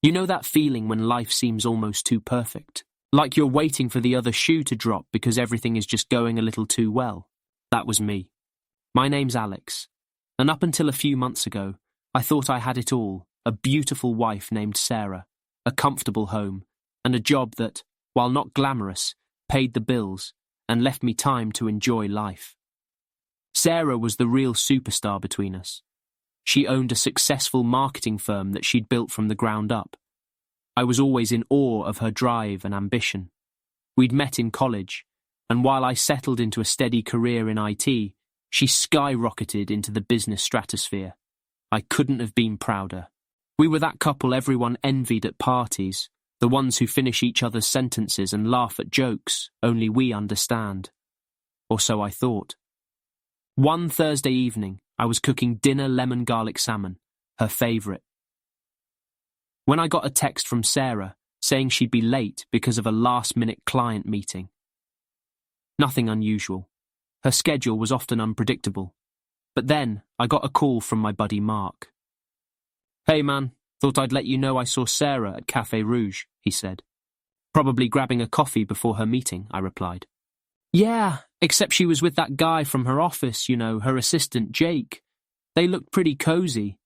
You know that feeling when life seems almost too perfect? Like you're waiting for the other shoe to drop because everything is just going a little too well. That was me. My name's Alex, and up until a few months ago, I thought I had it all, a beautiful wife named Sarah, a comfortable home, and a job that, while not glamorous, paid the bills and left me time to enjoy life. Sarah was the real superstar between us. She owned a successful marketing firm that she'd built from the ground up. I was always in awe of her drive and ambition. We'd met in college, and while I settled into a steady career in IT, she skyrocketed into the business stratosphere. I couldn't have been prouder. We were that couple everyone envied at parties, the ones who finish each other's sentences and laugh at jokes only we understand. Or so I thought. One Thursday evening, I was cooking dinner lemon garlic salmon, her favourite. When I got a text from Sarah saying she'd be late because of a last-minute client meeting. Nothing unusual. Her schedule was often unpredictable. But then, I got a call from my buddy Mark. "Hey man, thought I'd let you know I saw Sarah at Café Rouge," he said. "Probably grabbing a coffee before her meeting," I replied. "Yeah, except she was with that guy from her office, you know, her assistant, Jake. They looked pretty cozy."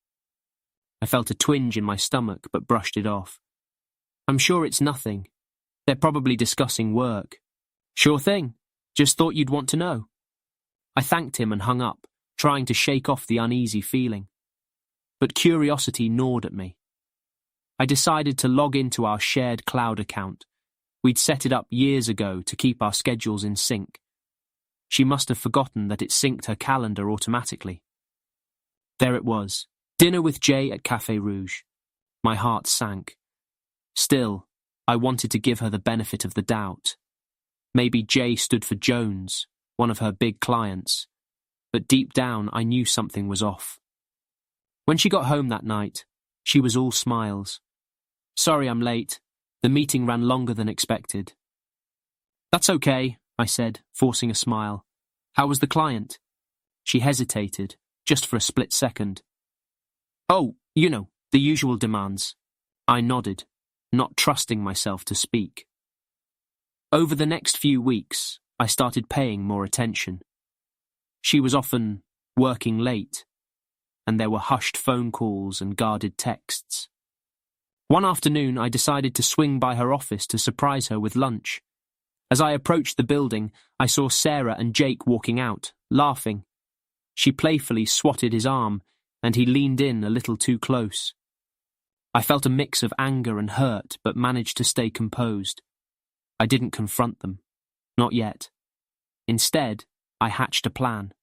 I felt a twinge in my stomach, but brushed it off. "I'm sure it's nothing. They're probably discussing work." "Sure thing. Just thought you'd want to know." I thanked him and hung up, trying to shake off the uneasy feeling. But curiosity gnawed at me. I decided to log into our shared cloud account. We'd set it up years ago to keep our schedules in sync. She must have forgotten that it synced her calendar automatically. There it was, dinner with Jay at Café Rouge. My heart sank. Still, I wanted to give her the benefit of the doubt. Maybe Jay stood for Jones, one of her big clients, but deep down I knew something was off. When she got home that night, she was all smiles. "Sorry I'm late. The meeting ran longer than expected." "That's okay," I said, forcing a smile. "How was the client?" She hesitated, just for a split second. "Oh, you know, the usual demands." I nodded, not trusting myself to speak. Over the next few weeks, I started paying more attention. She was often working late, and there were hushed phone calls and guarded texts. One afternoon, I decided to swing by her office to surprise her with lunch. As I approached the building, I saw Sarah and Jake walking out, laughing. She playfully swatted his arm, and he leaned in a little too close. I felt a mix of anger and hurt, but managed to stay composed. I didn't confront them. Not yet. Instead, I hatched a plan.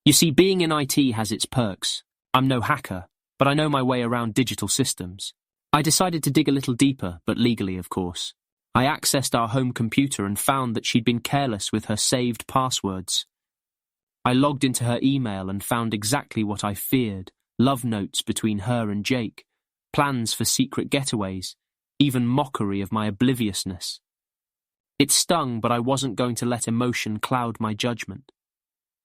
You see, being in IT has its perks. I'm no hacker, but I know my way around digital systems. I decided to dig a little deeper, but legally, of course. I accessed our home computer and found that she'd been careless with her saved passwords. I logged into her email and found exactly what I feared, love notes between her and Jake, plans for secret getaways, even mockery of my obliviousness. It stung, but I wasn't going to let emotion cloud my judgment.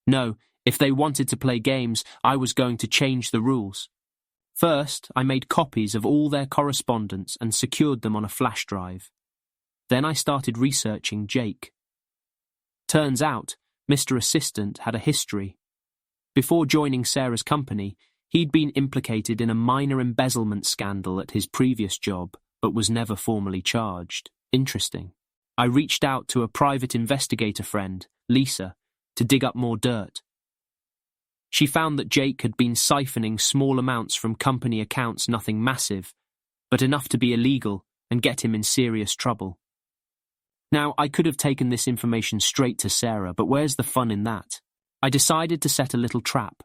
No, if they wanted to play games, I was going to change the rules. First, I made copies of all their correspondence and secured them on a flash drive. Then I started researching Jake. Turns out, Mr. Assistant had a history. Before joining Sarah's company, he'd been implicated in a minor embezzlement scandal at his previous job, but was never formally charged. Interesting. I reached out to a private investigator friend, Lisa, to dig up more dirt. She found that Jake had been siphoning small amounts from company accounts, nothing massive, but enough to be illegal and get him in serious trouble. Now, I could have taken this information straight to Sarah, but where's the fun in that? I decided to set a little trap.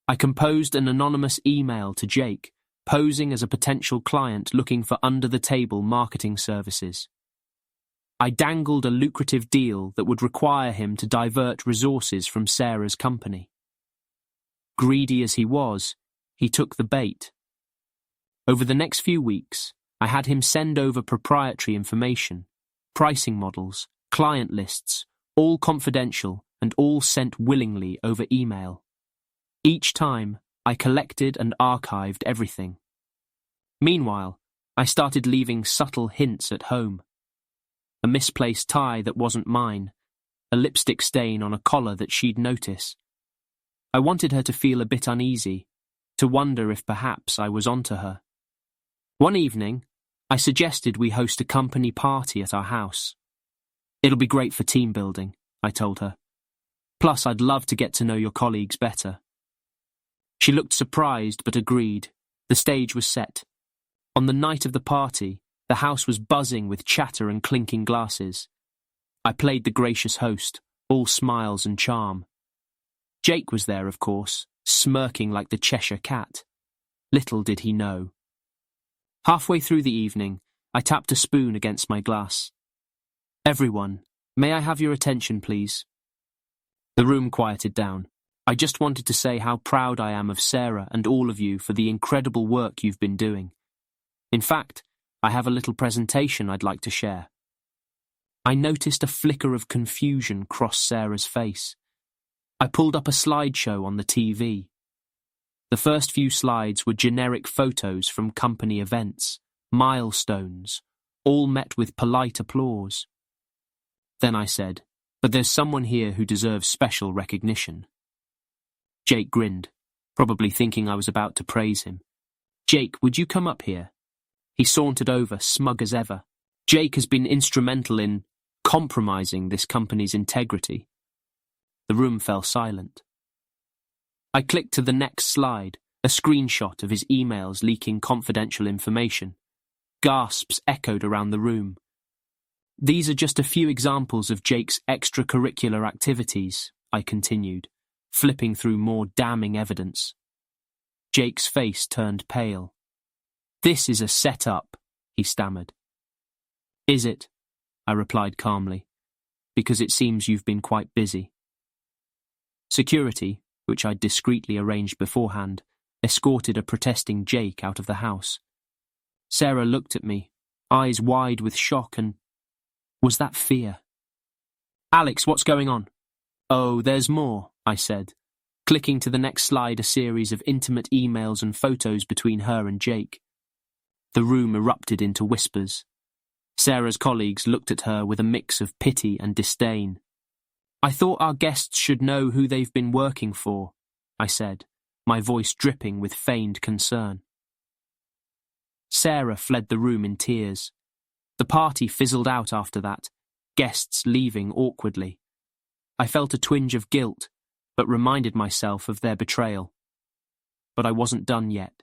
I composed an anonymous email to Jake, posing as a potential client looking for under-the-table marketing services. I dangled a lucrative deal that would require him to divert resources from Sarah's company. Greedy as he was, he took the bait. Over the next few weeks, I had him send over proprietary information, pricing models, client lists, all confidential and all sent willingly over email. Each time, I collected and archived everything. Meanwhile, I started leaving subtle hints at home. A misplaced tie that wasn't mine, a lipstick stain on a collar that she'd notice. I wanted her to feel a bit uneasy, to wonder if perhaps I was onto her. One evening, I suggested we host a company party at our house. It'll be great for team building, I told her. Plus, I'd love to get to know your colleagues better. She looked surprised but agreed. The stage was set. On the night of the party, the house was buzzing with chatter and clinking glasses. I played the gracious host, all smiles and charm. Jake was there, of course, smirking like the Cheshire Cat. Little did he know. Halfway through the evening, I tapped a spoon against my glass. "Everyone, may I have your attention, please?" The room quieted down. I just wanted to say how proud I am of Sarah and all of you for the incredible work you've been doing. In fact, I have a little presentation I'd like to share. I noticed a flicker of confusion cross Sarah's face. I pulled up a slideshow on the TV. The first few slides were generic photos from company events, milestones, all met with polite applause. Then I said, "But there's someone here who deserves special recognition." Jake grinned, probably thinking I was about to praise him. "Jake, would you come up here?" He sauntered over, smug as ever. Jake has been instrumental in compromising this company's integrity. The room fell silent. I clicked to the next slide, a screenshot of his emails leaking confidential information. Gasps echoed around the room. "These are just a few examples of Jake's extracurricular activities," I continued, flipping through more damning evidence. Jake's face turned pale. "This is a set-up," he stammered. "Is it?" I replied calmly, "because it seems you've been quite busy." Security, which I'd discreetly arranged beforehand, escorted a protesting Jake out of the house. Sarah looked at me, eyes wide with shock, and was that fear? "Alex, what's going on?" "Oh, there's more," I said, clicking to the next slide a series of intimate emails and photos between her and Jake. The room erupted into whispers. Sarah's colleagues looked at her with a mix of pity and disdain. "I thought our guests should know who they've been working for," I said, my voice dripping with feigned concern. Sarah fled the room in tears. The party fizzled out after that, guests leaving awkwardly. I felt a twinge of guilt, but reminded myself of their betrayal. But I wasn't done yet.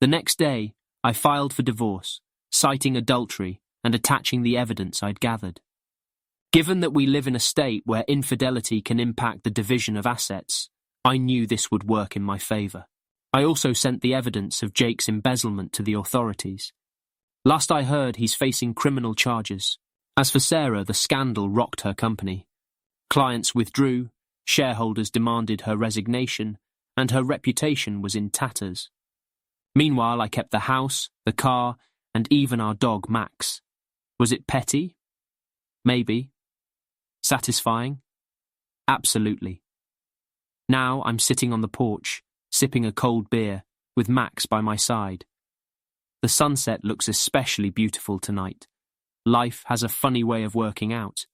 The next day, I filed for divorce, citing adultery and attaching the evidence I'd gathered. Given that we live in a state where infidelity can impact the division of assets, I knew this would work in my favour. I also sent the evidence of Jake's embezzlement to the authorities. Last I heard, he's facing criminal charges. As for Sarah, the scandal rocked her company. Clients withdrew, shareholders demanded her resignation, and her reputation was in tatters. Meanwhile, I kept the house, the car, and even our dog Max. Was it petty? Maybe. Satisfying? Absolutely. Now I'm sitting on the porch, sipping a cold beer, with Max by my side. The sunset looks especially beautiful tonight. Life has a funny way of working out,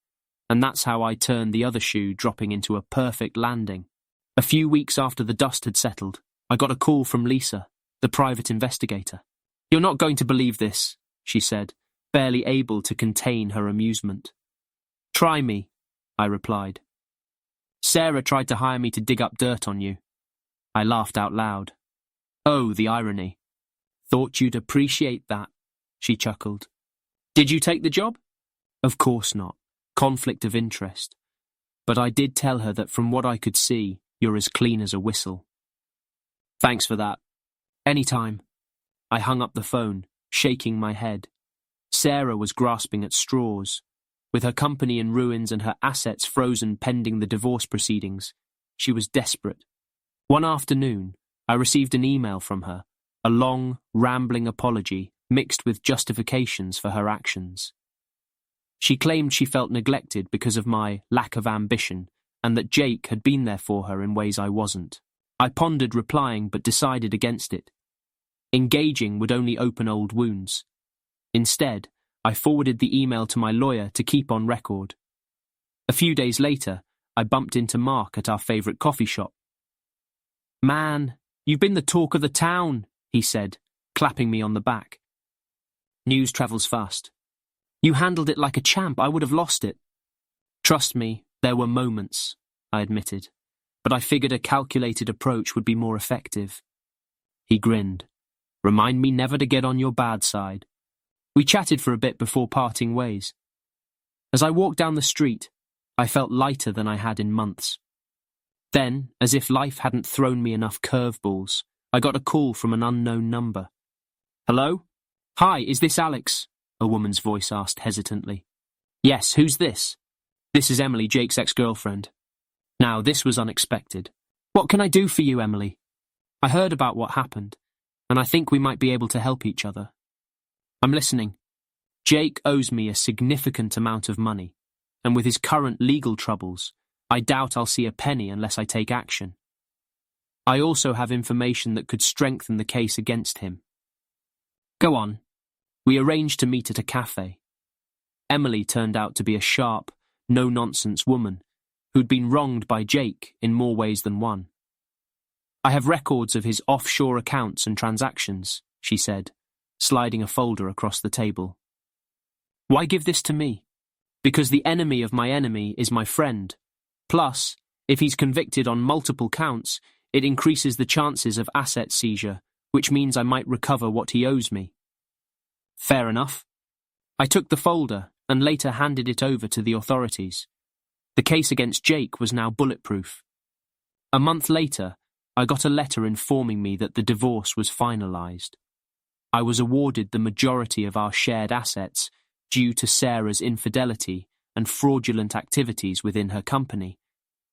and that's how I turned the other shoe, dropping into a perfect landing. A few weeks after the dust had settled, I got a call from Lisa, the private investigator. "You're not going to believe this," she said, barely able to contain her amusement. "Try me," I replied. "Sarah tried to hire me to dig up dirt on you." I laughed out loud. "Oh, the irony. Thought you'd appreciate that," she chuckled. "Did you take the job?" "Of course not. Conflict of interest. But I did tell her that from what I could see, you're as clean as a whistle." "Thanks for that. Anytime." I hung up the phone, shaking my head. Sarah was grasping at straws. With her company in ruins and her assets frozen pending the divorce proceedings, she was desperate. One afternoon, I received an email from her, a long, rambling apology mixed with justifications for her actions. She claimed she felt neglected because of my lack of ambition and that Jake had been there for her in ways I wasn't. I pondered replying but decided against it. Engaging would only open old wounds. Instead, I forwarded the email to my lawyer to keep on record. A few days later, I bumped into Mark at our favourite coffee shop. "Man, you've been the talk of the town," he said, clapping me on the back. "News travels fast. You handled it like a champ. I would have lost it." "Trust me, there were moments," I admitted, "but I figured a calculated approach would be more effective." He grinned. "Remind me never to get on your bad side." We chatted for a bit before parting ways. As I walked down the street, I felt lighter than I had in months. Then, as if life hadn't thrown me enough curveballs, I got a call from an unknown number. "Hello? Hi, is this Alex?" a woman's voice asked hesitantly. "Yes, who's this?" "This is Emily, Jake's ex-girlfriend." Now, this was unexpected. "What can I do for you, Emily?" "I heard about what happened, and I think we might be able to help each other." "I'm listening." "Jake owes me a significant amount of money, and with his current legal troubles, I doubt I'll see a penny unless I take action. I also have information that could strengthen the case against him." "Go on." We arranged to meet at a cafe. Emily turned out to be a sharp, no-nonsense woman who'd been wronged by Jake in more ways than one. "I have records of his offshore accounts and transactions," she said, sliding a folder across the table. "Why give this to me?" "Because the enemy of my enemy is my friend. Plus, if he's convicted on multiple counts, it increases the chances of asset seizure, which means I might recover what he owes me." "Fair enough." I took the folder and later handed it over to the authorities. The case against Jake was now bulletproof. A month later, I got a letter informing me that the divorce was finalized. I was awarded the majority of our shared assets due to Sarah's infidelity and fraudulent activities within her company,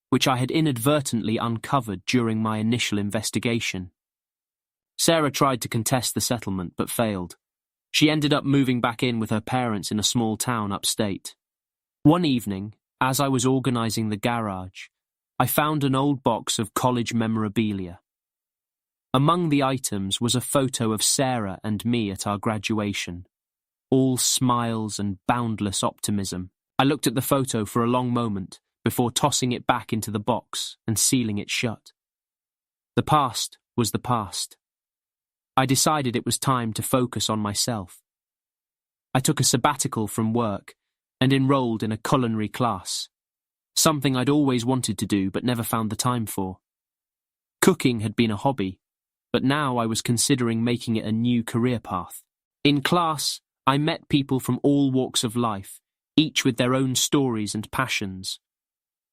which I had inadvertently uncovered during my initial investigation. Sarah tried to contest the settlement but failed. She ended up moving back in with her parents in a small town upstate. One evening, as I was organizing the garage, I found an old box of college memorabilia. Among the items was a photo of Sarah and me at our graduation, all smiles and boundless optimism. I looked at the photo for a long moment before tossing it back into the box and sealing it shut. The past was the past. I decided it was time to focus on myself. I took a sabbatical from work and enrolled in a culinary class, something I'd always wanted to do but never found the time for. Cooking had been a hobby, but now I was considering making it a new career path. In class, I met people from all walks of life, each with their own stories and passions.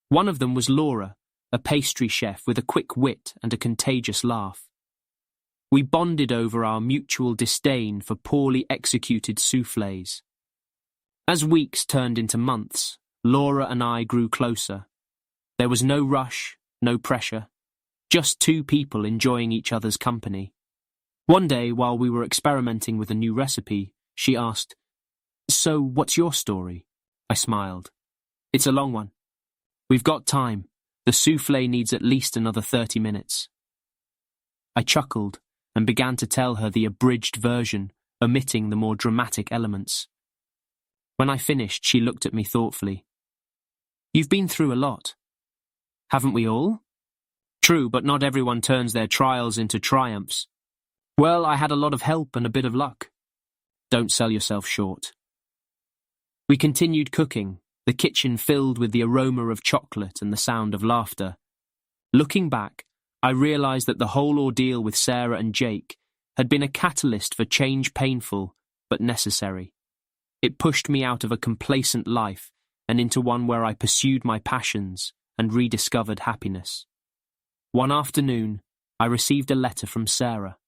One of them was Laura, a pastry chef with a quick wit and a contagious laugh. We bonded over our mutual disdain for poorly executed soufflés. As weeks turned into months, Laura and I grew closer. There was no rush, no pressure, just two people enjoying each other's company. One day, while we were experimenting with a new recipe, she asked, "So, what's your story?" I smiled. "It's a long one. We've got time. The soufflé needs at least another 30 minutes. I chuckled and began to tell her the abridged version, omitting the more dramatic elements. When I finished, she looked at me thoughtfully. "You've been through a lot." "Haven't we all?" "True, but not everyone turns their trials into triumphs." "Well, I had a lot of help and a bit of luck." "Don't sell yourself short." We continued cooking, the kitchen filled with the aroma of chocolate and the sound of laughter. Looking back, I realized that the whole ordeal with Sarah and Jake had been a catalyst for change, painful but necessary. It pushed me out of a complacent life and into one where I pursued my passions and rediscovered happiness. One afternoon, I received a letter from Sarah.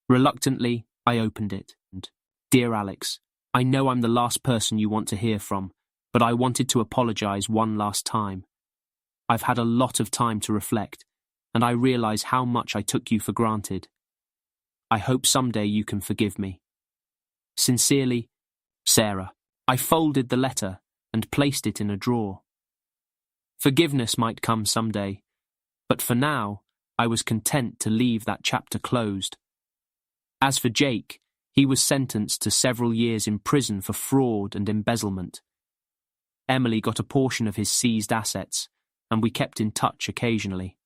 Reluctantly, I opened it and, "Dear Alex, I know I'm the last person you want to hear from, but I wanted to apologize one last time. I've had a lot of time to reflect, and I realize how much I took you for granted. I hope someday you can forgive me. Sincerely, Sarah." I folded the letter and placed it in a drawer. Forgiveness might come someday, but for now, I was content to leave that chapter closed. As for Jake, he was sentenced to several years in prison for fraud and embezzlement. Emily got a portion of his seized assets, and we kept in touch occasionally.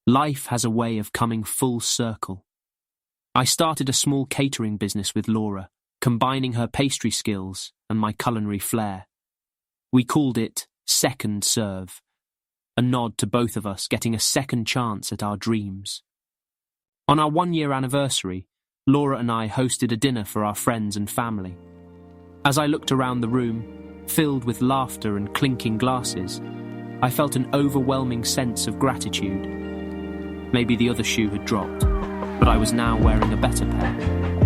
Life has a way of coming full circle. I started a small catering business with Laura, combining her pastry skills and my culinary flair. We called it Second Serve, a nod to both of us getting a second chance at our dreams. On our 1-year anniversary, Laura and I hosted a dinner for our friends and family. As I looked around the room, filled with laughter and clinking glasses, I felt an overwhelming sense of gratitude. Maybe the other shoe had dropped, but I was now wearing a better pair.